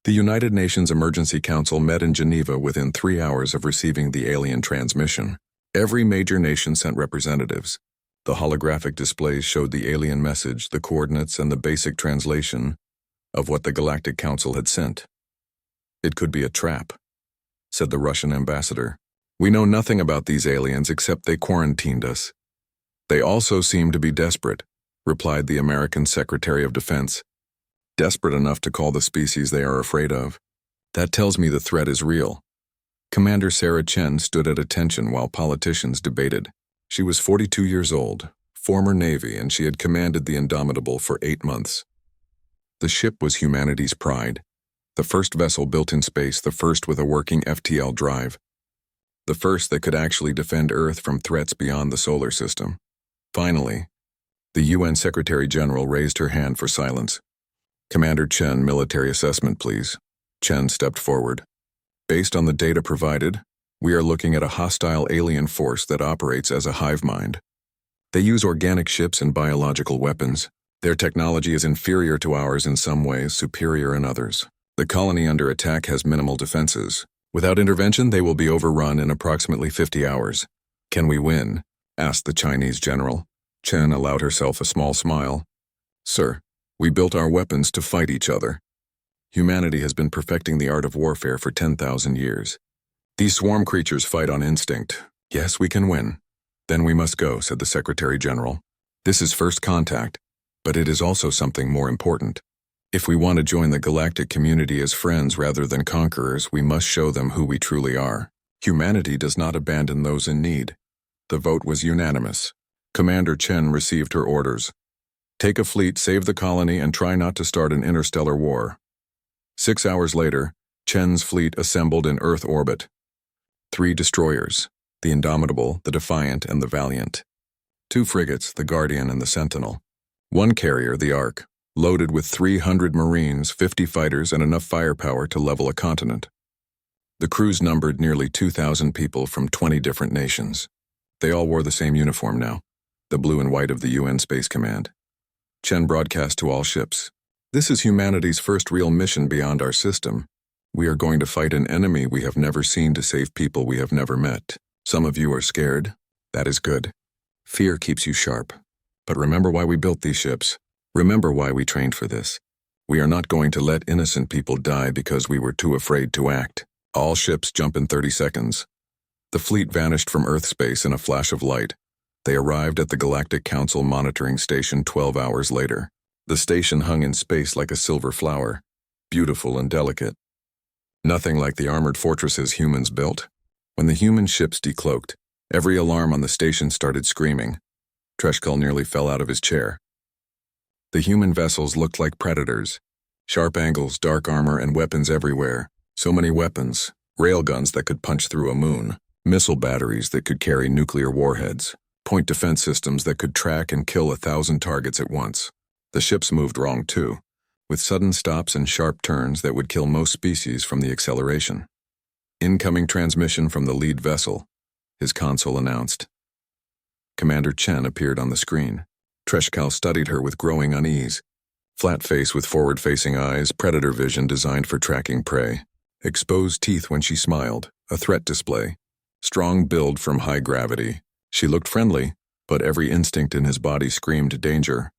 The United Nations Emergency Council met in Geneva within 3 hours of receiving the alien transmission. Every major nation sent representatives. The holographic displays showed the alien message, the coordinates, and the basic translation of what the Galactic Council had sent. "It could be a trap," said the Russian ambassador. "We know nothing about these aliens except they quarantined us." "They also seem to be desperate," replied the American Secretary of Defense. "Desperate enough to call the species they are afraid of. That tells me the threat is real." Commander Sarah Chen stood at attention while politicians debated. She was 42 years old, former Navy, and she had commanded the Indomitable for 8 months. The ship was humanity's pride. The first vessel built in space, the first with a working FTL drive. The first that could actually defend Earth from threats beyond the solar system. Finally, the UN Secretary General raised her hand for silence. "Commander Chen, military assessment, please." Chen stepped forward. "Based on the data provided, we are looking at a hostile alien force that operates as a hive mind. They use organic ships and biological weapons. Their technology is inferior to ours in some ways, superior in others. The colony under attack has minimal defenses. Without intervention, they will be overrun in approximately 50 hours. Can we win?" asked the Chinese general. Chen allowed herself a small smile. "Sir, we built our weapons to fight each other. Humanity has been perfecting the art of warfare for 10,000 years. These swarm creatures fight on instinct. Yes, we can win." "Then we must go," said the Secretary General. "This is first contact, but it is also something more important. If we want to join the galactic community as friends rather than conquerors, we must show them who we truly are. Humanity does not abandon those in need." The vote was unanimous. Commander Chen received her orders. "Take a fleet, save the colony, and try not to start an interstellar war." 6 hours later, Chen's fleet assembled in Earth orbit. 3 destroyers, the Indomitable, the Defiant, and the Valiant. 2 frigates, the Guardian and the Sentinel. 1 carrier, the Ark, loaded with 300 Marines, 50 fighters, and enough firepower to level a continent. The crews numbered nearly 2,000 people from 20 different nations. They all wore the same uniform now, the blue and white of the UN Space Command. Chen broadcast to all ships. "This is humanity's first real mission beyond our system. We are going to fight an enemy we have never seen to save people we have never met. Some of you are scared. That is good. Fear keeps you sharp. But remember why we built these ships. Remember why we trained for this. We are not going to let innocent people die because we were too afraid to act." All ships jump in 30 seconds. The fleet vanished from Earth space in a flash of light. They arrived at the Galactic Council monitoring station 12 hours later. The station hung in space like a silver flower, beautiful and delicate. Nothing like the armored fortresses humans built. When the human ships decloaked, every alarm on the station started screaming. Treshkull nearly fell out of his chair. The human vessels looked like predators. Sharp angles, dark armor, and weapons everywhere. So many weapons. Railguns that could punch through a moon. Missile batteries that could carry nuclear warheads. Point defense systems that could track and kill 1,000 targets at once. The ships moved wrong too, with sudden stops and sharp turns that would kill most species from the acceleration. "Incoming transmission from the lead vessel," his console announced. Commander Chen appeared on the screen. Treshkull studied her with growing unease. Flat face with forward-facing eyes, predator vision designed for tracking prey. Exposed teeth when she smiled, a threat display. Strong build from high gravity. She looked friendly, but every instinct in his body screamed danger.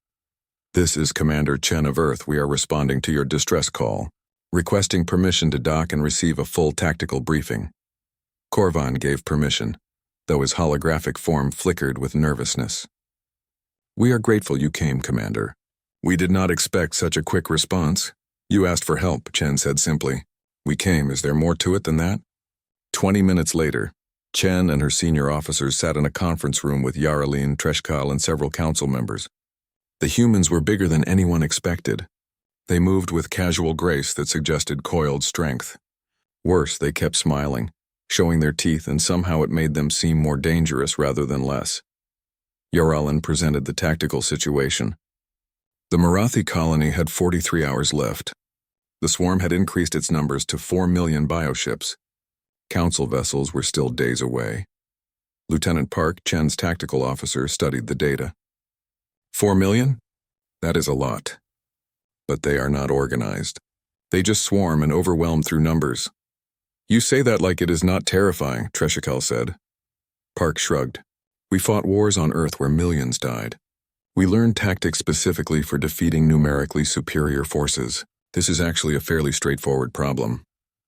"This is Commander Chen of Earth. We are responding to your distress call, requesting permission to dock and receive a full tactical briefing." Korvan gave permission, though his holographic form flickered with nervousness. "We are grateful you came, Commander. We did not expect such a quick response. You asked for help," Chen said simply. "We came. Is there more to it than that?" 20 minutes later, Chen and her senior officers sat in a conference room with Yaraline, Treshkull, and several council members. The humans were bigger than anyone expected. They moved with casual grace that suggested coiled strength. Worse, they kept smiling, showing their teeth, and somehow it made them seem more dangerous rather than less. Yaraline presented the tactical situation. The Marathi colony had 43 hours left. The swarm had increased its numbers to 4 million bioships. Council vessels were still days away. Lieutenant Park, Chen's tactical officer, studied the data. 4 million? That is a lot. But they are not organized. They just swarm and overwhelm through numbers. You say that like it is not terrifying, Treshikal said. Park shrugged. We fought wars on Earth where millions died. We learned tactics specifically for defeating numerically superior forces. This is actually a fairly straightforward problem.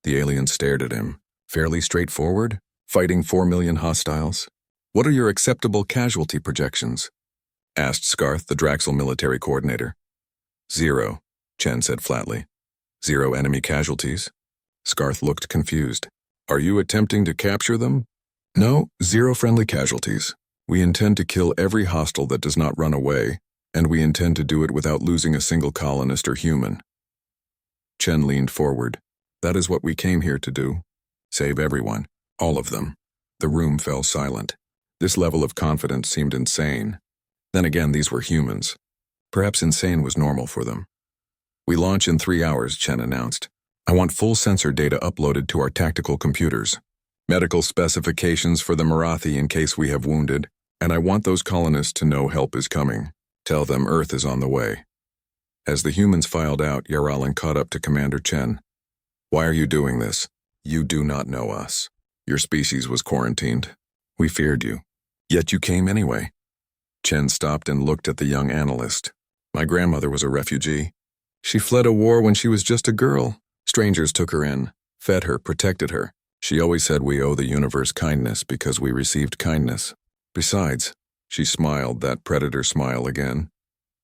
The alien stared at him. Fairly straightforward? Fighting 4 million hostiles? What are your acceptable casualty projections? Asked Scarth, the Draxel military coordinator. 0, Chen said flatly. 0 enemy casualties? Scarth looked confused. Are you attempting to capture them? No, 0 friendly casualties. We intend to kill every hostile that does not run away, and we intend to do it without losing a single colonist or human. Chen leaned forward. That is what we came here to do. Save everyone. All of them. The room fell silent. This level of confidence seemed insane. Then again, these were humans. Perhaps insane was normal for them. We launch in 3 hours, Chen announced. I want full sensor data uploaded to our tactical computers. Medical specifications for the Marathi in case we have wounded, and I want those colonists to know help is coming. Tell them Earth is on the way. As the humans filed out, Yaralin caught up to Commander Chen. Why are you doing this? You do not know us. Your species was quarantined. We feared you. Yet you came anyway. Chen stopped and looked at the young analyst. My grandmother was a refugee. She fled a war when she was just a girl. Strangers took her in, fed her, protected her. She always said we owe the universe kindness because we received kindness. Besides, she smiled, that predator smile again.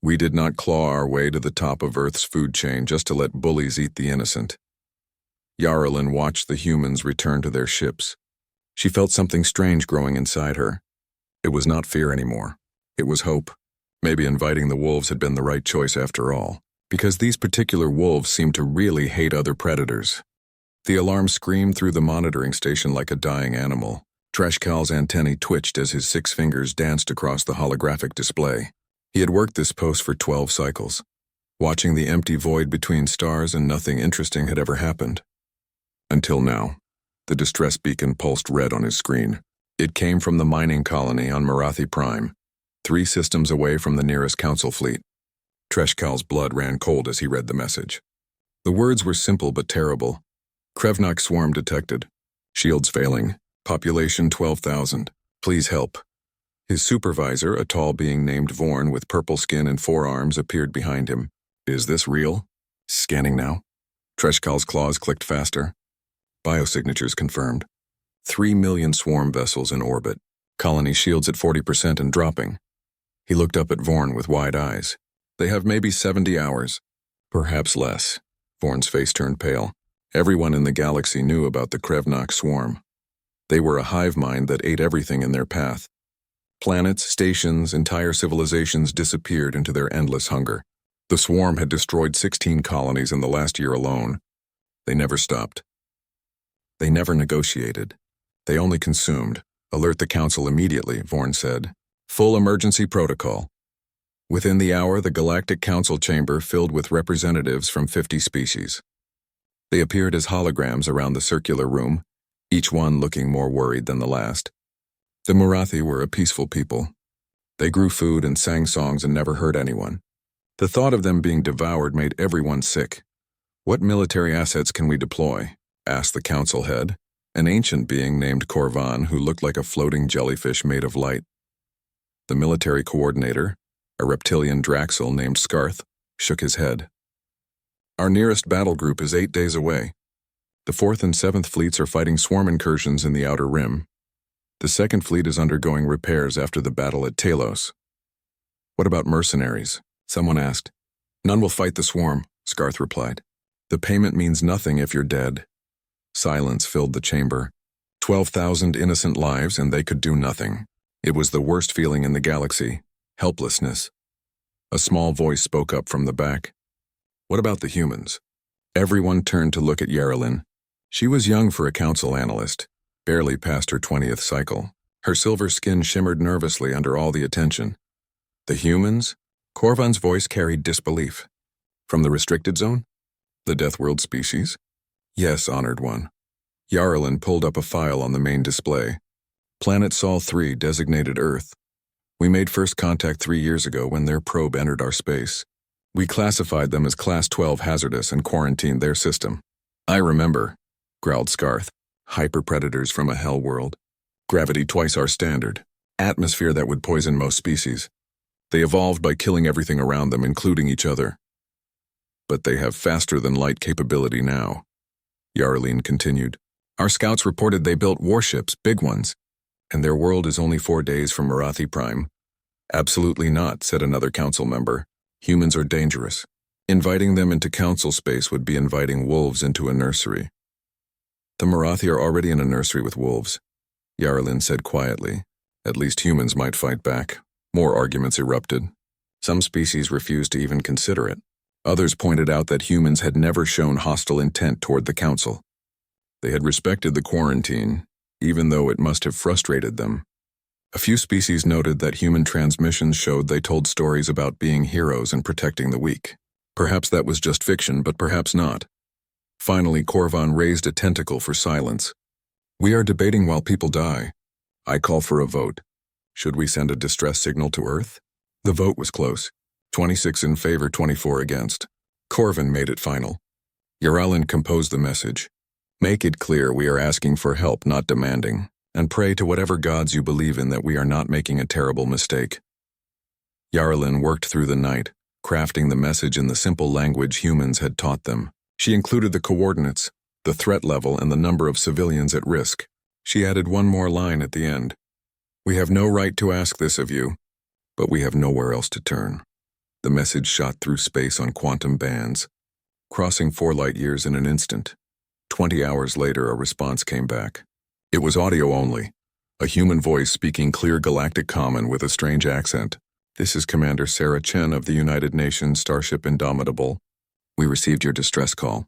We did not claw our way to the top of Earth's food chain just to let bullies eat the innocent. Yaralin watched the humans return to their ships. She felt something strange growing inside her. It was not fear anymore. It was hope. Maybe inviting the wolves had been the right choice after all, because these particular wolves seemed to really hate other predators. The alarm screamed through the monitoring station like a dying animal. Treshkal's antennae twitched as his 6 fingers danced across the holographic display. He had worked this post for 12 cycles, watching the empty void between stars, and nothing interesting had ever happened. Until now. The distress beacon pulsed red on his screen. It came from the mining colony on Marathi Prime, 3 systems away from the nearest council fleet. Treshkal's blood ran cold as he read the message. The words were simple but terrible. Krevnak swarm detected. Shields failing. Population 12,000. Please help. His supervisor, a tall being named Vorn with purple skin and 4 arms, appeared behind him. Is this real? Scanning now. Treshkal's claws clicked faster. Biosignatures confirmed. 3 million swarm vessels in orbit. Colony shields at 40% and dropping. He looked up at Vorn with wide eyes. They have maybe 70 hours. Perhaps less. Vorn's face turned pale. Everyone in the galaxy knew about the Krevnak swarm. They were a hive mind that ate everything in their path. Planets, stations, entire civilizations disappeared into their endless hunger. The swarm had destroyed 16 colonies in the last year alone. They never stopped. They never negotiated. They only consumed. Alert the council immediately, Vorn said. Full emergency protocol. Within the hour, the Galactic Council chamber filled with representatives from 50 species. They appeared as holograms around the circular room, each one looking more worried than the last. The Marathi were a peaceful people. They grew food and sang songs and never hurt anyone. The thought of them being devoured made everyone sick. What military assets can we deploy? Asked the council head, an ancient being named Korvan who looked like a floating jellyfish made of light. The military coordinator, a reptilian Draxel named Scarth, shook his head. Our nearest battle group is 8 days away. The 4th and 7th fleets are fighting swarm incursions in the Outer Rim. The 2nd fleet is undergoing repairs after the battle at Talos. What about mercenaries? Someone asked. None will fight the swarm, Scarth replied. The payment means nothing if you're dead. Silence filled the chamber. 12,000 innocent lives and they could do nothing. It was the worst feeling in the galaxy. Helplessness. A small voice spoke up from the back. What about the humans? Everyone turned to look at Yaralin. She was young for a council analyst, barely past her 20th cycle. Her silver skin shimmered nervously under all the attention. The humans? Korvan's voice carried disbelief. From the restricted zone? The Deathworld species? Yes, Honored One. Yaralin pulled up a file on the main display. Planet Sol 3 designated Earth. We made first contact 3 years ago when their probe entered our space. We classified them as Class 12 hazardous and quarantined their system. I remember, growled Scarth. Hyper-predators from a hell world. Gravity twice our standard. Atmosphere that would poison most species. They evolved by killing everything around them, including each other. But they have faster-than-light capability now. Yarleen continued. Our scouts reported they built warships, big ones. And their world is only 4 days from Marathi Prime. Absolutely not, said another council member. Humans are dangerous. Inviting them into council space would be inviting wolves into a nursery. The Marathi are already in a nursery with wolves, Yarleen said quietly. At least humans might fight back. More arguments erupted. Some species refused to even consider it. Others pointed out that humans had never shown hostile intent toward the council. They had respected the quarantine, even though it must have frustrated them. A few species noted that human transmissions showed they told stories about being heroes and protecting the weak. Perhaps that was just fiction, but perhaps not. Finally, Korvan raised a tentacle for silence. We are debating while people die. I call for a vote. Should we send a distress signal to Earth? The vote was close. 26 in favor, 24 against. Korvan made it final. Yaralen composed the message. Make it clear we are asking for help, not demanding, and pray to whatever gods you believe in that we are not making a terrible mistake. Yaralen worked through the night, crafting the message in the simple language humans had taught them. She included the coordinates, the threat level, and the number of civilians at risk. She added one more line at the end. We have no right to ask this of you, but we have nowhere else to turn. The message shot through space on quantum bands, crossing 4 light-years in an instant. 20 hours later, a response came back. It was audio only, a human voice speaking clear galactic common with a strange accent. This is Commander Sarah Chen of the United Nations Starship Indomitable. We received your distress call.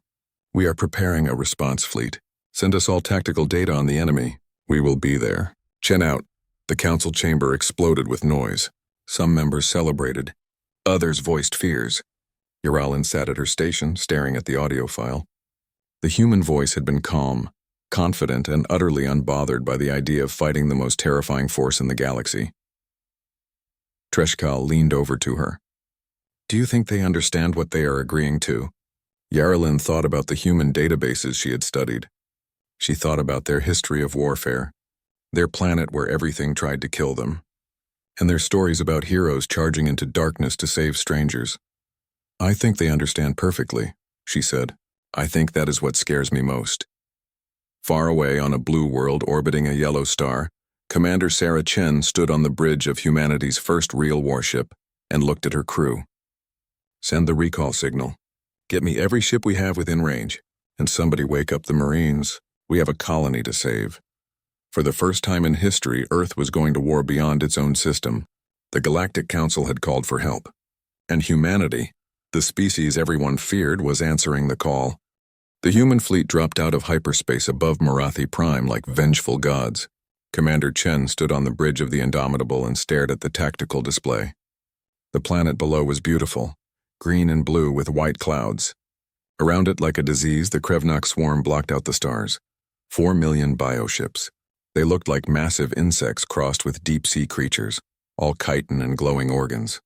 We are preparing a response fleet. Send us all tactical data on the enemy. We will be there. Chen out. The council chamber exploded with noise. Some members celebrated. Others voiced fears. Yaralen sat at her station, staring at the audio file. The human voice had been calm, confident, and utterly unbothered by the idea of fighting the most terrifying force in the galaxy. Treshkal leaned over to her. Do you think they understand what they are agreeing to? Yaralen thought about the human databases she had studied. She thought about their history of warfare, their planet where everything tried to kill them, and their stories about heroes charging into darkness to save strangers. I think they understand perfectly, she said. I think that is what scares me most. Far away on a blue world orbiting a yellow star, Commander Sarah Chen stood on the bridge of humanity's first real warship and looked at her crew. Send the recall signal. Get me every ship we have within range, and somebody wake up the Marines. We have a colony to save. For the first time in history, Earth was going to war beyond its own system. The Galactic Council had called for help. And humanity, the species everyone feared, was answering the call. The human fleet dropped out of hyperspace above Marathi Prime like vengeful gods. Commander Chen stood on the bridge of the Indomitable and stared at the tactical display. The planet below was beautiful, green and blue with white clouds. Around it, like a disease, the Krevnak swarm blocked out the stars. 4 million bioships. They looked like massive insects crossed with deep-sea creatures, all chitin and glowing organs.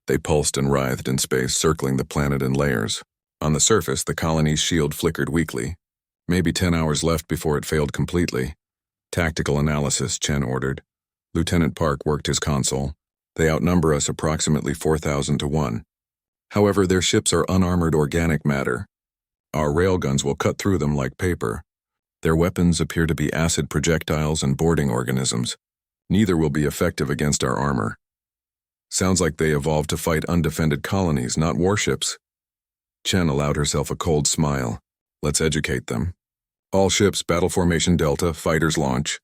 They pulsed and writhed in space, circling the planet in layers. On the surface, the colony's shield flickered weakly. Maybe 10 hours left before it failed completely. Tactical analysis, Chen ordered. Lieutenant Park worked his console. They outnumber us approximately 4,000 to 1. However, their ships are unarmored organic matter. Our railguns will cut through them like paper. Their weapons appear to be acid projectiles and boarding organisms. Neither will be effective against our armor. Sounds like they evolved to fight undefended colonies, not warships. Chen allowed herself a cold smile. Let's educate them. All ships, battle formation Delta, fighters launch.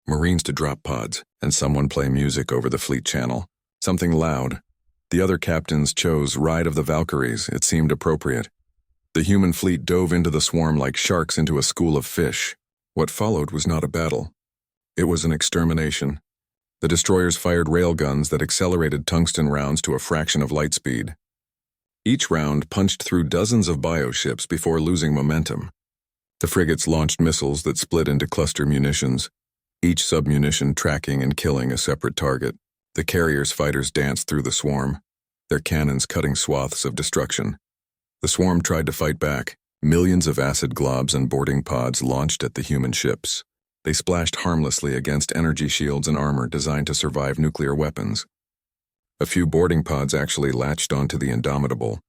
Marines to drop pods, and someone play music over the fleet channel. Something loud. The other captains chose Ride of the Valkyries. It seemed appropriate. The human fleet dove into the swarm like sharks into a school of fish. What followed was not a battle. It was an extermination. The destroyers fired railguns that accelerated tungsten rounds to a fraction of light speed. Each round punched through dozens of bioships before losing momentum. The frigates launched missiles that split into cluster munitions, each submunition tracking and killing a separate target. The carriers' fighters danced through the swarm. their cannons cutting swaths of destruction. The swarm tried to fight back. Millions of acid globs and boarding pods launched at the human ships. They splashed harmlessly against energy shields and armor designed to survive nuclear weapons. A few boarding pods actually latched onto the Indomitable.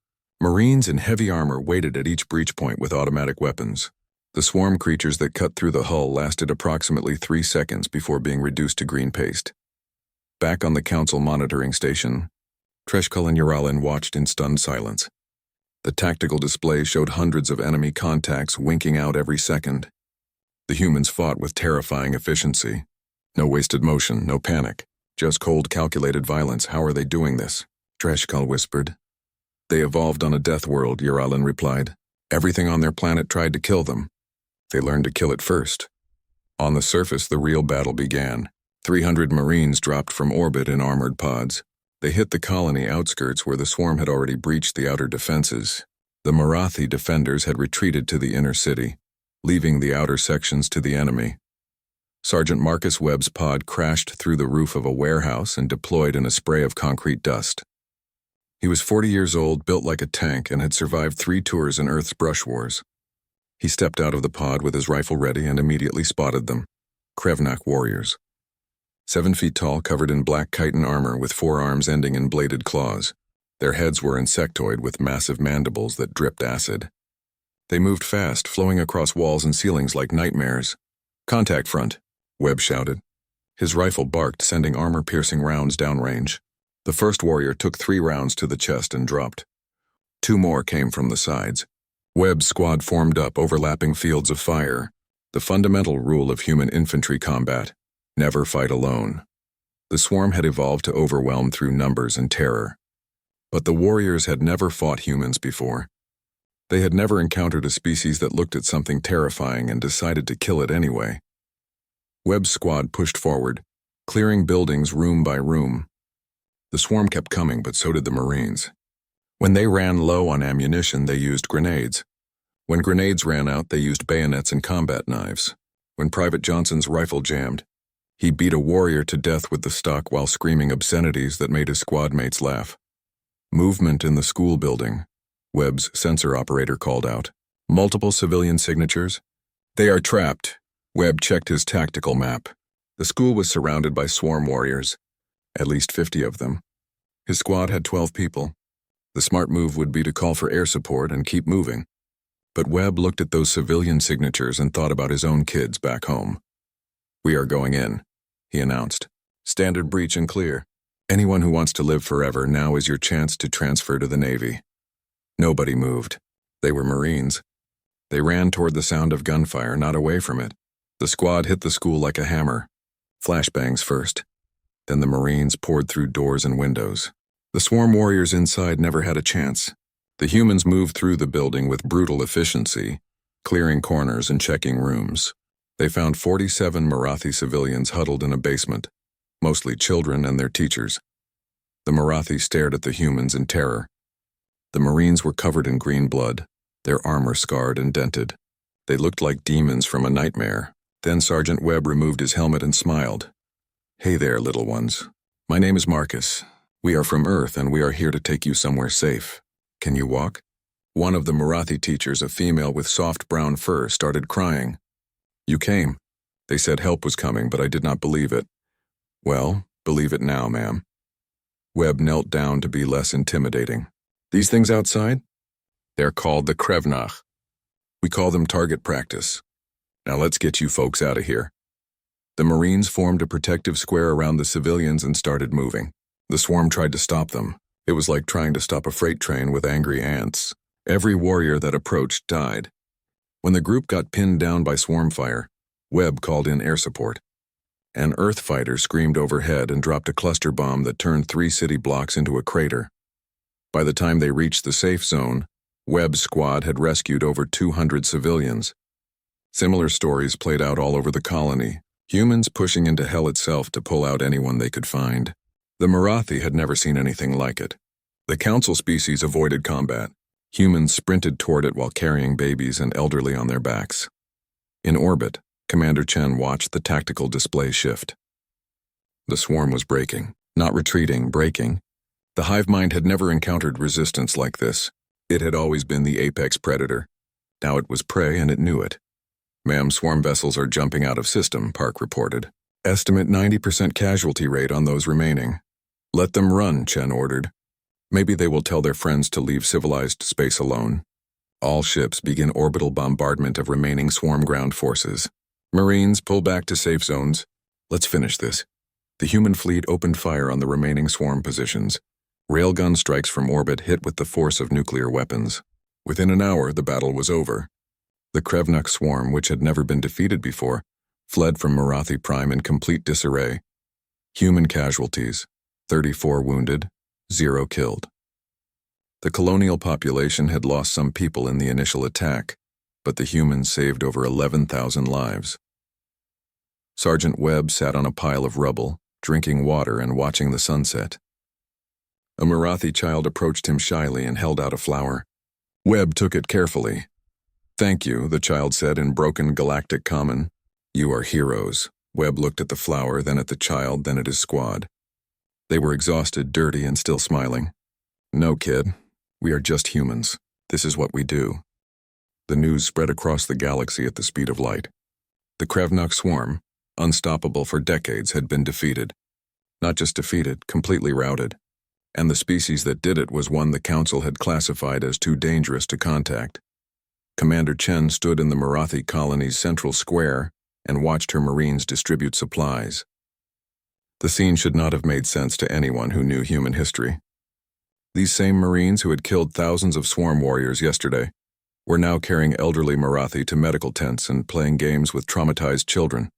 Marines in heavy armor waited at each breach point with automatic weapons. The swarm creatures that cut through the hull lasted approximately 3 seconds before being reduced to green paste. Back on the Council monitoring station, Treshkull and Uralin watched in stunned silence. The tactical display showed hundreds of enemy contacts winking out every second. The humans fought with terrifying efficiency. No wasted motion, no panic. Just cold, calculated violence. How are they doing this? Treshkull whispered. They evolved on a death world, Uralin replied. Everything on their planet tried to kill them. They learned to kill it first. On the surface, the real battle began. 300 Marines dropped from orbit in armored pods. They hit the colony outskirts where the swarm had already breached the outer defenses. The Marathi defenders had retreated to the inner city, leaving the outer sections to the enemy. Sergeant Marcus Webb's pod crashed through the roof of a warehouse and deployed in a spray of concrete dust. He was 40 years old, built like a tank, and had survived 3 tours in Earth's brush wars. He stepped out of the pod with his rifle ready and immediately spotted them. Krevnak warriors. 7 feet tall, covered in black chitin armor with forearms ending in bladed claws. Their heads were insectoid with massive mandibles that dripped acid. They moved fast, flowing across walls and ceilings like nightmares. Contact front, Webb shouted. His rifle barked, sending armor-piercing rounds downrange. The first warrior took 3 rounds to the chest and dropped. 2 more came from the sides. Webb's squad formed up, overlapping fields of fire. The fundamental rule of human infantry combat: never fight alone. The swarm had evolved to overwhelm through numbers and terror. But the warriors had never fought humans before. They had never encountered a species that looked at something terrifying and decided to kill it anyway. Webb's squad pushed forward, clearing buildings room by room. The swarm kept coming, but so did the Marines. When they ran low on ammunition, they used grenades. When grenades ran out, they used bayonets and combat knives. When Private Johnson's rifle jammed, he beat a warrior to death with the stock while screaming obscenities that made his squad mates laugh. Movement in the school building, Webb's sensor operator called out. Multiple civilian signatures. They are trapped. Webb checked his tactical map. The school was surrounded by swarm warriors, at least 50 of them. His squad had 12 people. The smart move would be to call for air support and keep moving. But Webb looked at those civilian signatures and thought about his own kids back home. We are going in, he announced. Standard breach and clear. Anyone who wants to live forever, now is your chance to transfer to the Navy. Nobody moved. They were Marines. They ran toward the sound of gunfire, not away from it. The squad hit the school like a hammer. Flashbangs first. Then the Marines poured through doors and windows. The swarm warriors inside never had a chance. The humans moved through the building with brutal efficiency, clearing corners and checking rooms. They found 47 Marathi civilians huddled in a basement, mostly children and their teachers. The Marathi stared at the humans in terror. The Marines were covered in green blood, their armor scarred and dented. They looked like demons from a nightmare. Then Sergeant Webb removed his helmet and smiled. Hey there, little ones. My name is Marcus. We are from Earth and we are here to take you somewhere safe. Can you walk? One of the Marathi teachers, a female with soft brown fur, started crying. You came. They said help was coming, but I did not believe it. Well, believe it now, ma'am. Webb knelt down to be less intimidating. These things outside? They're called the Krevnach. We call them target practice. Now let's get you folks out of here. The Marines formed a protective square around the civilians and started moving. The swarm tried to stop them. It was like trying to stop a freight train with angry ants. Every warrior that approached died. When the group got pinned down by swarm fire, Webb called in air support. An Earth fighter screamed overhead and dropped a cluster bomb that turned 3 city blocks into a crater. By the time they reached the safe zone, Webb's squad had rescued over 200 civilians. Similar stories played out all over the colony, humans pushing into hell itself to pull out anyone they could find. The Marathi had never seen anything like it. The council species avoided combat. Humans sprinted toward it while carrying babies and elderly on their backs. In orbit, Commander Chen watched the tactical display shift. The swarm was breaking, not retreating, breaking. The hive mind had never encountered resistance like this. It had always been the apex predator. Now it was prey and it knew it. "Ma'am, swarm vessels are jumping out of system," Park reported. "Estimate 90% casualty rate on those remaining." "Let them run," Chen ordered. "Maybe they will tell their friends to leave civilized space alone." All ships begin orbital bombardment of remaining swarm ground forces. "Marines, pull back to safe zones. Let's finish this." The human fleet opened fire on the remaining swarm positions. Railgun strikes from orbit hit with the force of nuclear weapons. Within an hour, the battle was over. The Krevnuk swarm, which had never been defeated before, fled from Marathi Prime in complete disarray. Human casualties: 34 wounded, 0 killed. The colonial population had lost some people in the initial attack, but the humans saved over 11,000 lives. Sergeant Webb sat on a pile of rubble, drinking water and watching the sunset. A Marathi child approached him shyly and held out a flower. Webb took it carefully. "Thank you," the child said in broken Galactic Common. "You are heroes." Webb looked at the flower, then at the child, then at his squad. They were exhausted, dirty, and still smiling. "No, kid. We are just humans. This is what we do." The news spread across the galaxy at the speed of light. The Krevnuk swarm, unstoppable for decades, had been defeated. Not just defeated, completely routed. And the species that did it was one the Council had classified as too dangerous to contact. Commander Chen stood in the Marathi colony's central square and watched her Marines distribute supplies. The scene should not have made sense to anyone who knew human history. These same Marines who had killed thousands of swarm warriors yesterday were now carrying elderly Marathi to medical tents and playing games with traumatized children.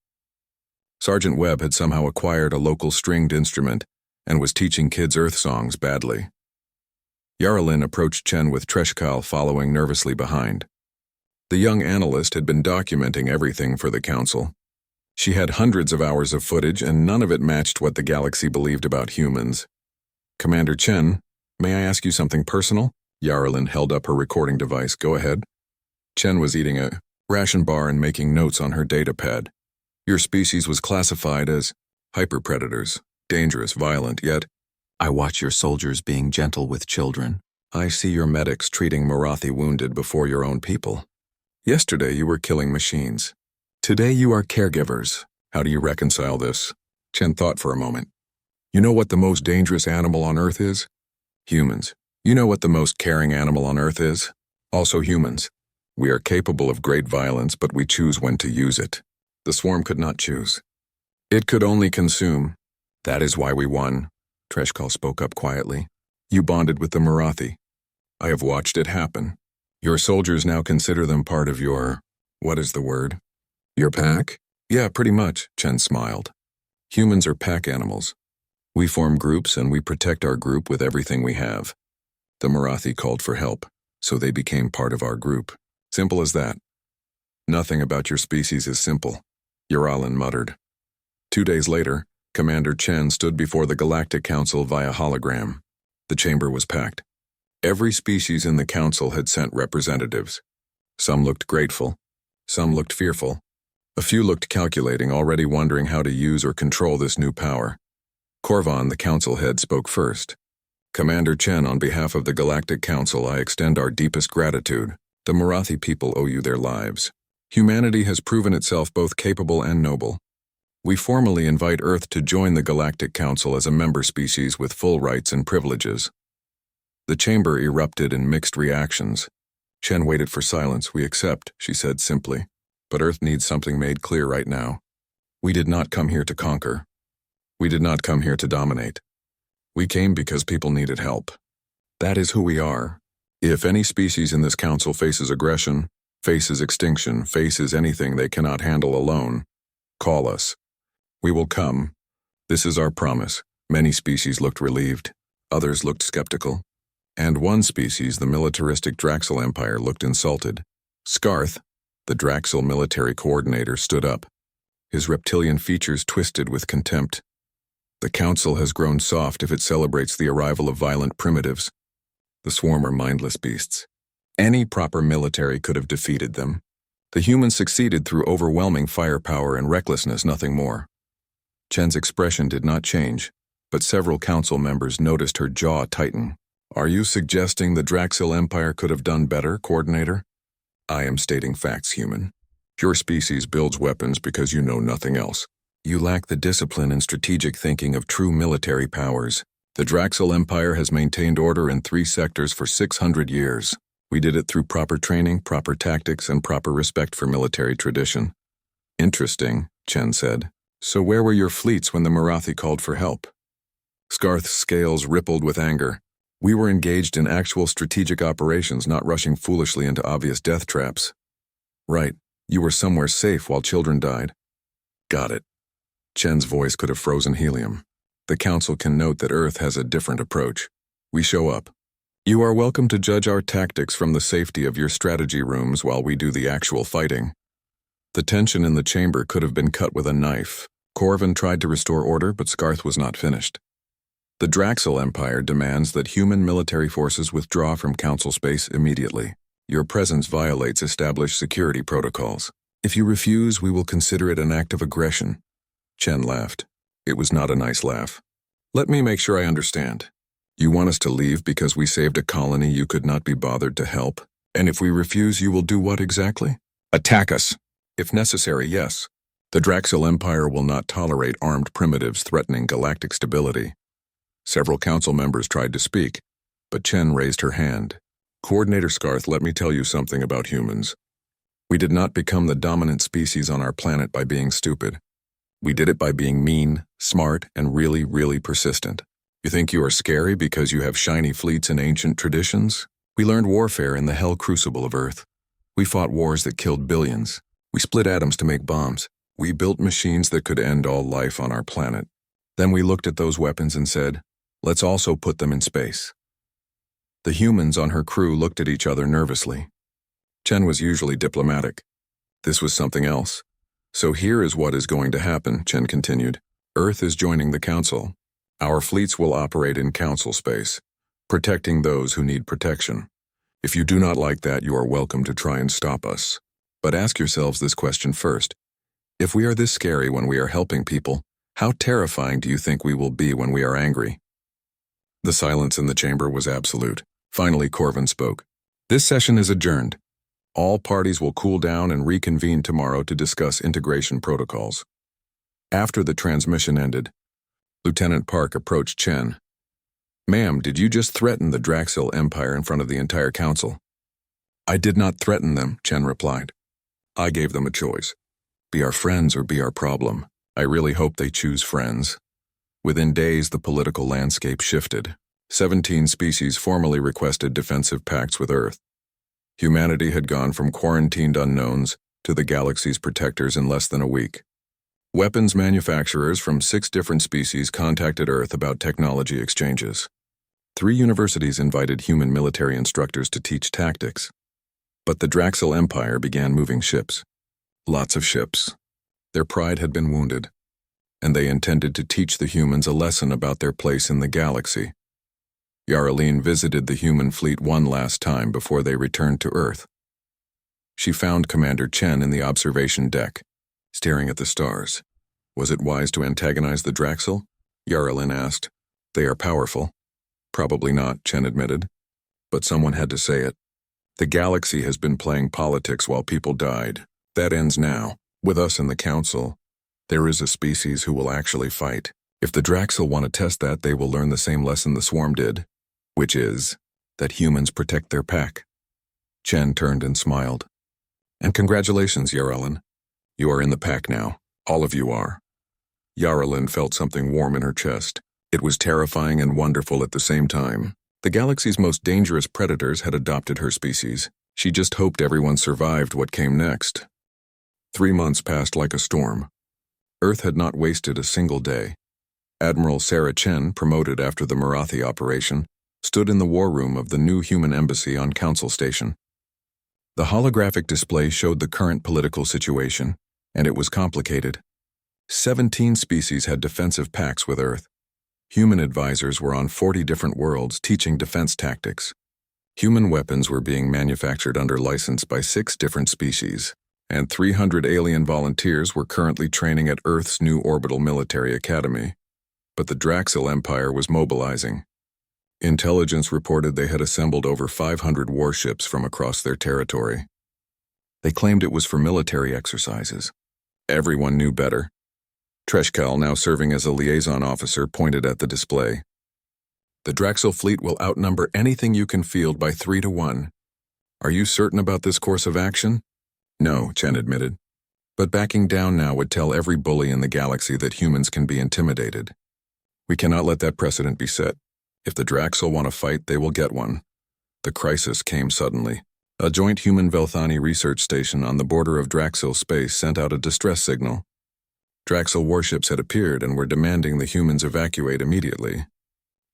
Sergeant Webb had somehow acquired a local stringed instrument and was teaching kids Earth songs badly. Yarlin approached Chen with Treshkal following nervously behind. The young analyst had been documenting everything for the Council. She had hundreds of hours of footage, and none of it matched what the galaxy believed about humans. "Commander Chen, may I ask you something personal?" Yarlin held up her recording device. "Go ahead." Chen was eating a ration bar and making notes on her data pad. "Your species was classified as hyperpredators, dangerous, violent, yet I watch your soldiers being gentle with children. I see your medics treating Marathi wounded before your own people. Yesterday you were killing machines. Today you are caregivers. How do you reconcile this?" Chen thought for a moment. "You know what the most dangerous animal on Earth is? Humans. You know what the most caring animal on Earth is? Also humans. We are capable of great violence, but we choose when to use it. The swarm could not choose. It could only consume. That is why we won." Treshkal spoke up quietly. "You bonded with the Marathi. I have watched it happen. Your soldiers now consider them part of your, what is the word? Your pack? Yeah, pretty much," Chen smiled. "Humans are pack animals. We form groups and we protect our group with everything we have. The Marathi called for help, so they became part of our group. Simple as that." "Nothing about your species is simple," Yarlin muttered. 2 days later, Commander Chen stood before the Galactic Council via hologram. The chamber was packed. Every species in the Council had sent representatives. Some looked grateful. Some looked fearful. A few looked calculating, already wondering how to use or control this new power. Korvan, the Council head, spoke first. "Commander Chen, on behalf of the Galactic Council, I extend our deepest gratitude. The Marathi people owe you their lives. Humanity has proven itself both capable and noble. We formally invite Earth to join the Galactic Council as a member species with full rights and privileges." The chamber erupted in mixed reactions. Chen waited for silence. "We accept," she said simply. "But Earth needs something made clear right now. We did not come here to conquer. We did not come here to dominate. We came because people needed help. That is who we are. If any species in this council faces aggression, faces extinction, faces anything they cannot handle alone, call us. We will come. This is our promise." Many species looked relieved. Others looked skeptical. And one species, the militaristic Draxel Empire, looked insulted. Scarth, the Draxel military coordinator, stood up. His reptilian features twisted with contempt. "The council has grown soft if it celebrates the arrival of violent primitives. The swarm are mindless beasts. Any proper military could have defeated them. The humans succeeded through overwhelming firepower and recklessness, nothing more." Chen's expression did not change. but several council members noticed her jaw tighten. Are you suggesting the Draxil Empire could have done better, Coordinator? I am stating facts, human. Your species builds weapons because you know nothing else. You lack the discipline and strategic thinking of true military powers. The Draxil Empire has maintained order in 3 sectors for 600 years. We did it through proper training, proper tactics, and proper respect for military tradition. Interesting, Chen said. So where were your fleets when the Marathi called for help? Scarth's scales rippled with anger. We were engaged in actual strategic operations, not rushing foolishly into obvious death traps. Right, you were somewhere safe while children died. Got it. Chen's voice could have frozen helium. The Council can note that Earth has a different approach. We show up. You are welcome to judge our tactics from the safety of your strategy rooms while we do the actual fighting. The tension in the chamber could have been cut with a knife. Corvin tried to restore order, but Scarth was not finished. The Draxil Empire demands that human military forces withdraw from Council space immediately. Your presence violates established security protocols. If you refuse, we will consider it an act of aggression. Chen laughed. It was not a nice laugh. Let me make sure I understand. You want us to leave because we saved a colony you could not be bothered to help? And if we refuse, you will do what exactly? Attack us. If necessary, yes. The Draxil Empire will not tolerate armed primitives threatening galactic stability. Several council members tried to speak, but Chen raised her hand. Coordinator Scarth, let me tell you something about humans. We did not become the dominant species on our planet by being stupid. We did it by being mean, smart, and really, really persistent. You think you are scary because you have shiny fleets and ancient traditions? We learned warfare in the hell crucible of Earth. We fought wars that killed billions. We split atoms to make bombs. We built machines that could end all life on our planet. Then we looked at those weapons and said, let's also put them in space. The humans on her crew looked at each other nervously. Chen was usually diplomatic. This was something else. So here is what is going to happen, Chen continued. Earth is joining the Council. Our fleets will operate in Council space, protecting those who need protection. If you do not like that, you are welcome to try and stop us. But ask yourselves this question first. If we are this scary when we are helping people, how terrifying do you think we will be when we are angry? The silence in the chamber was absolute. Finally, Corvin spoke. This session is adjourned. All parties will cool down and reconvene tomorrow to discuss integration protocols. After the transmission ended, Lieutenant Park approached Chen. Ma'am, did you just threaten the Draxil Empire in front of the entire council? I did not threaten them, Chen replied. I gave them a choice. Be our friends or be our problem. I really hope they choose friends. Within days, the political landscape shifted. 17 species formally requested defensive pacts with Earth. Humanity had gone from quarantined unknowns to the galaxy's protectors in less than a week. Weapons manufacturers from 6 different species contacted Earth about technology exchanges. 3 universities invited human military instructors to teach tactics. But the Draxil Empire began moving ships. Lots of ships. Their pride had been wounded, and they intended to teach the humans a lesson about their place in the galaxy. Yaraline visited the human fleet one last time before they returned to Earth. She found Commander Chen in the observation deck, staring at the stars. Was it wise to antagonize the Draxil? Yaraline asked. They are powerful. Probably not, Chen admitted. But someone had to say it. The galaxy has been playing politics while people died. That ends now. With us in the Council, there is a species who will actually fight. If the Draxil want to test that, they will learn the same lesson the Swarm did, which is that humans protect their pack. Chen turned and smiled. And congratulations, Yaralin. You are in the pack now. All of you are. Yaralin felt something warm in her chest. It was terrifying and wonderful at the same time. The galaxy's most dangerous predators had adopted her species. She just hoped everyone survived what came next. 3 months passed like a storm. Earth had not wasted a single day. Admiral Sarah Chen, promoted after the Marathi operation, stood in the war room of the new human embassy on Council Station. The holographic display showed the current political situation, and it was complicated. 17 species had defensive pacts with Earth. Human advisors were on 40 different worlds teaching defense tactics. Human weapons were being manufactured under license by 6 different species, and 300 alien volunteers were currently training at Earth's new orbital military academy. But the Draxil Empire was mobilizing. Intelligence reported they had assembled over 500 warships from across their territory. They claimed it was for military exercises. Everyone knew better. Treshkal, now serving as a liaison officer, pointed at the display. The Draxil fleet will outnumber anything you can field by 3 to 1. Are you certain about this course of action? No, Chen admitted. But backing down now would tell every bully in the galaxy that humans can be intimidated. We cannot let that precedent be set. If the Draxil want to fight, they will get one. The crisis came suddenly. A joint human-Velthani research station on the border of Draxil space sent out a distress signal. Draxil warships had appeared and were demanding the humans evacuate immediately.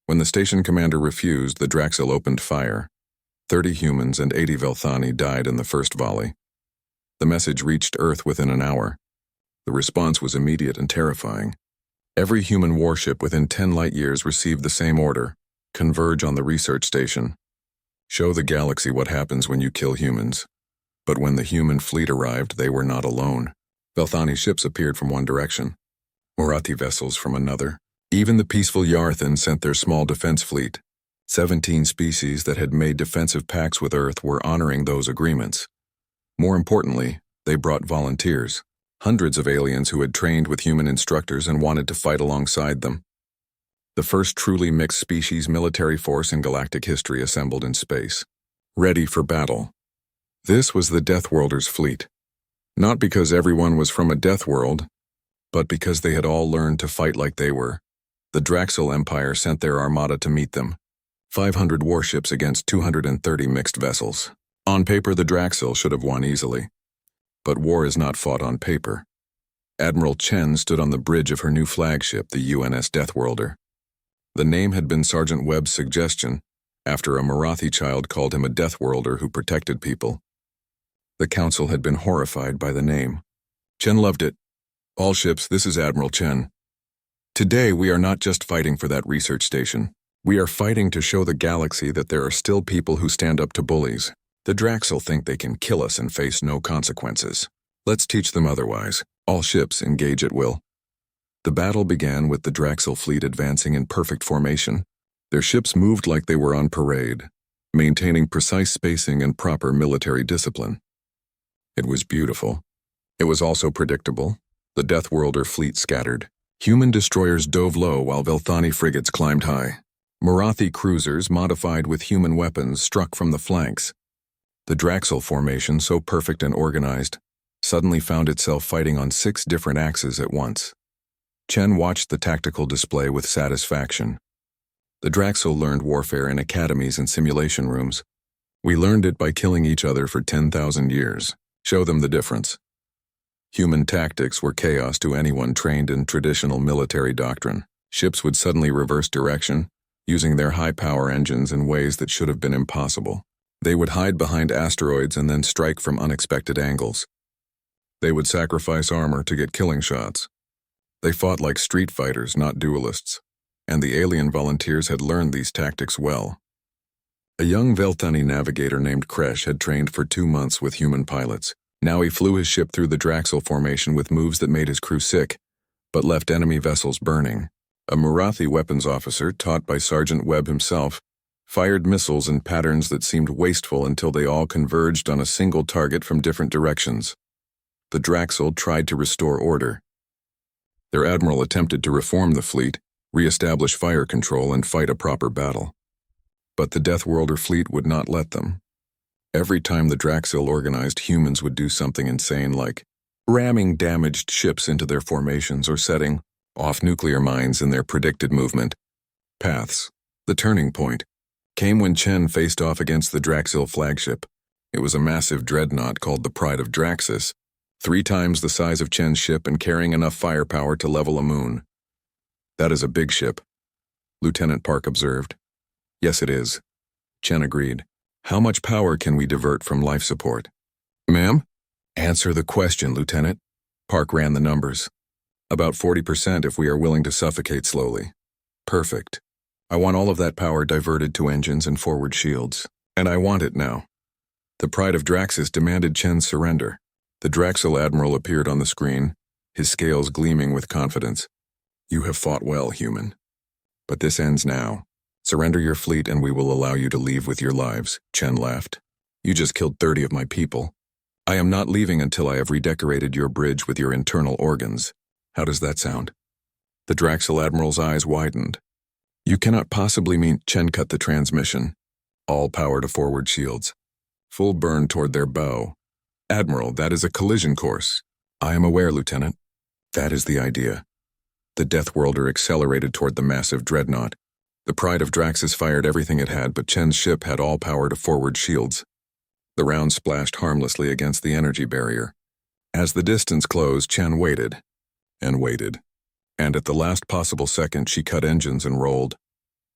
When the station commander refused, the Draxil opened fire. 30 humans and 80 Velthani died in the first volley. The message reached Earth within an hour. The response was immediate and terrifying. Every human warship within 10 light-years received the same order: converge on the research station. Show the galaxy what happens when you kill humans. But when the human fleet arrived, they were not alone. Velthani ships appeared from one direction, Morathi vessels from another. Even the peaceful Yarthan sent their small defense fleet. 17 species that had made defensive pacts with Earth were honoring those agreements. More importantly, they brought volunteers, hundreds of aliens who had trained with human instructors and wanted to fight alongside them. The first truly mixed species military force in galactic history assembled in space, ready for battle. This was the Deathworlders fleet. Not because everyone was from a death world, but because they had all learned to fight like they were. The Draxil Empire sent their armada to meet them. 500 warships against 230 mixed vessels. On paper, the Draxil should have won easily. But war is not fought on paper. Admiral Chen stood on the bridge of her new flagship, the UNS Deathworlder. The name had been Sergeant Webb's suggestion, after a Morathi child called him a Deathworlder who protected people. The council had been horrified by the name. Chen loved it. All ships, this is Admiral Chen. Today, we are not just fighting for that research station. We are fighting to show the galaxy that there are still people who stand up to bullies. The Draxil think they can kill us and face no consequences. Let's teach them otherwise. All ships engage at will. The battle began with the Draxil fleet advancing in perfect formation. Their ships moved like they were on parade, maintaining precise spacing and proper military discipline. It was beautiful. It was also predictable. The Deathworlder fleet scattered. Human destroyers dove low while Velthani frigates climbed high. Morathi cruisers, modified with human weapons, struck from the flanks. The Draxil formation, so perfect and organized, suddenly found itself fighting on 6 different axes at once. Chen watched the tactical display with satisfaction. The Draxil learned warfare in academies and simulation rooms. We learned it by killing each other for 10,000 years. Show them the difference. Human tactics were chaos to anyone trained in traditional military doctrine. Ships would suddenly reverse direction, using their high-power engines in ways that should have been impossible. They would hide behind asteroids and then strike from unexpected angles. They would sacrifice armor to get killing shots. They fought like street fighters, not duelists, and the alien volunteers had learned these tactics well. A young Velthani navigator named Kresh had trained for 2 months with human pilots. Now he flew his ship through the Draxil formation with moves that made his crew sick, but left enemy vessels burning. A Morathi weapons officer, taught by Sergeant Webb himself, fired missiles in patterns that seemed wasteful until they all converged on a single target from different directions. The Draxil tried to restore order. Their admiral attempted to reform the fleet, re-establish fire control, and fight a proper battle. But the Deathworlder fleet would not let them. Every time the Draxil organized, humans would do something insane like ramming damaged ships into their formations or setting off nuclear mines in their predicted movement paths. The turning point came when Chen faced off against the Draxil flagship. It was a massive dreadnought called the Pride of Draxus, 3 times the size of Chen's ship and carrying enough firepower to level a moon. That is a big ship, Lieutenant Park observed. Yes, it is, Chen agreed. How much power can we divert from life support? Ma'am? Answer the question, Lieutenant. Park ran the numbers. About 40% if we are willing to suffocate slowly. Perfect. I want all of that power diverted to engines and forward shields. And I want it now. The Pride of Draxus demanded Chen's surrender. The Draxil admiral appeared on the screen, his scales gleaming with confidence. You have fought well, human. But this ends now. Surrender your fleet and we will allow you to leave with your lives, Chen laughed. You just killed 30 of my people. I am not leaving until I have redecorated your bridge with your internal organs. How does that sound? The Draxel Admiral's eyes widened. You cannot possibly mean. Chen cut the transmission. All power to forward shields. Full burn toward their bow. Admiral, that is a collision course. I am aware, Lieutenant. That is the idea. The Deathworlder accelerated toward the massive dreadnought. The Pride of Draxus fired everything it had, but Chen's ship had all power to forward shields. The round splashed harmlessly against the energy barrier. As the distance closed, Chen waited. And waited. And at the last possible second, she cut engines and rolled.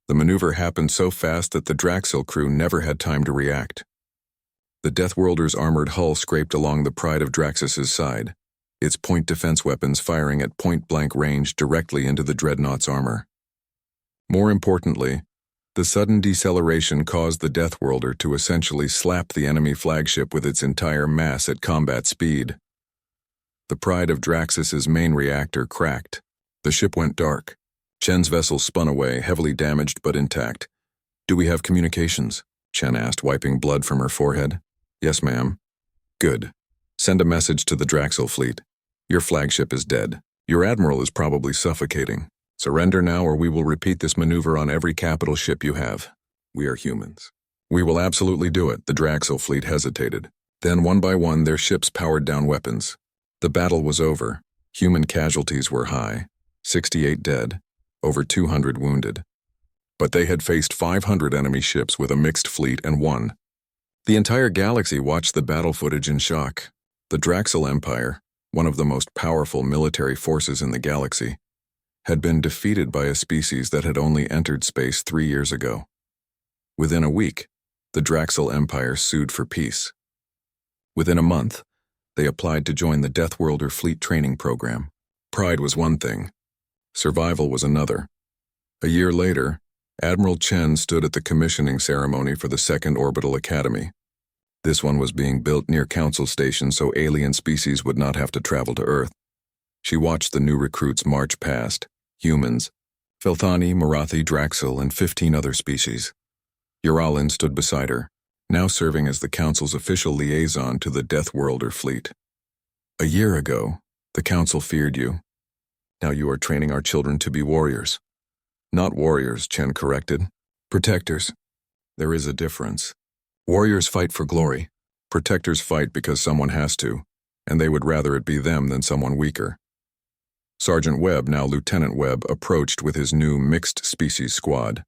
The maneuver happened so fast that the Draxel crew never had time to react. The Deathworlder's armored hull scraped along the Pride of Draxus's side, its point defense weapons firing at point-blank range directly into the dreadnought's armor. More importantly, the sudden deceleration caused the Deathworlder to essentially slap the enemy flagship with its entire mass at combat speed. The Pride of Draxus's main reactor cracked. The ship went dark. Chen's vessel spun away, heavily damaged but intact. Do we have communications? Chen asked, wiping blood from her forehead. Yes, ma'am. Good. Send a message to the Draxel fleet. Your flagship is dead. Your admiral is probably suffocating. Surrender now or we will repeat this maneuver on every capital ship you have. We are humans. We will absolutely do it, the Draxel fleet hesitated. Then one by one their ships powered down weapons. The battle was over. Human casualties were high. 68 dead. Over 200 wounded. But they had faced 500 enemy ships with a mixed fleet and won. The entire galaxy watched the battle footage in shock. The Draxel Empire, one of the most powerful military forces in the galaxy, had been defeated by a species that had only entered space 3 years ago. Within a week, the Draxel Empire sued for peace. Within a month, they applied to join the Deathworlder fleet training program. Pride was one thing. Survival was another. A year later, Admiral Chen stood at the commissioning ceremony for the Second Orbital Academy. This one was being built near Council Station so alien species would not have to travel to Earth. She watched the new recruits march past, humans, Felthani, Marathi, Draxel, and 15 other species. Uralin stood beside her, now serving as the Council's official liaison to the Deathworlder fleet. A year ago, the Council feared you. Now you are training our children to be warriors. Not warriors, Chen corrected. Protectors. There is a difference. Warriors fight for glory. Protectors fight because someone has to, and they would rather it be them than someone weaker. Sergeant Webb, now Lieutenant Webb, approached with his new mixed-species squad.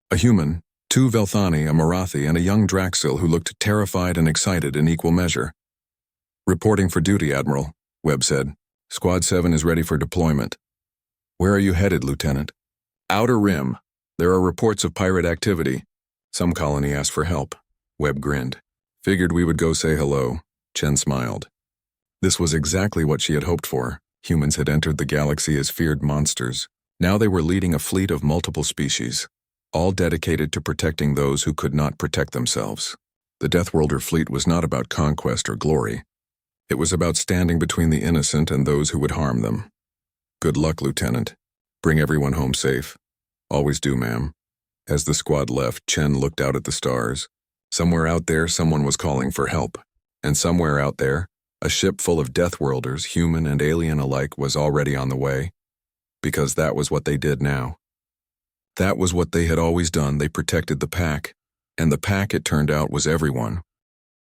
A human, 2 Velthani, a Marathi, and a young Draxel who looked terrified and excited in equal measure. Reporting for duty, Admiral, Webb said. Squad 7 is ready for deployment. Where are you headed, Lieutenant? Outer Rim. There are reports of pirate activity. Some colony asked for help. Webb grinned. Figured we would go say hello. Chen smiled. This was exactly what she had hoped for. Humans had entered the galaxy as feared monsters. Now they were leading a fleet of multiple species, all dedicated to protecting those who could not protect themselves. The Deathworlder fleet was not about conquest or glory. It was about standing between the innocent and those who would harm them. Good luck, Lieutenant. Bring everyone home safe. Always do, ma'am. As the squad left, Chen looked out at the stars. Somewhere out there, someone was calling for help. And somewhere out there, a ship full of Deathworlders, human and alien alike, was already on the way. Because that was what they did now. That was what they had always done. They protected the pack. And the pack, it turned out, was everyone.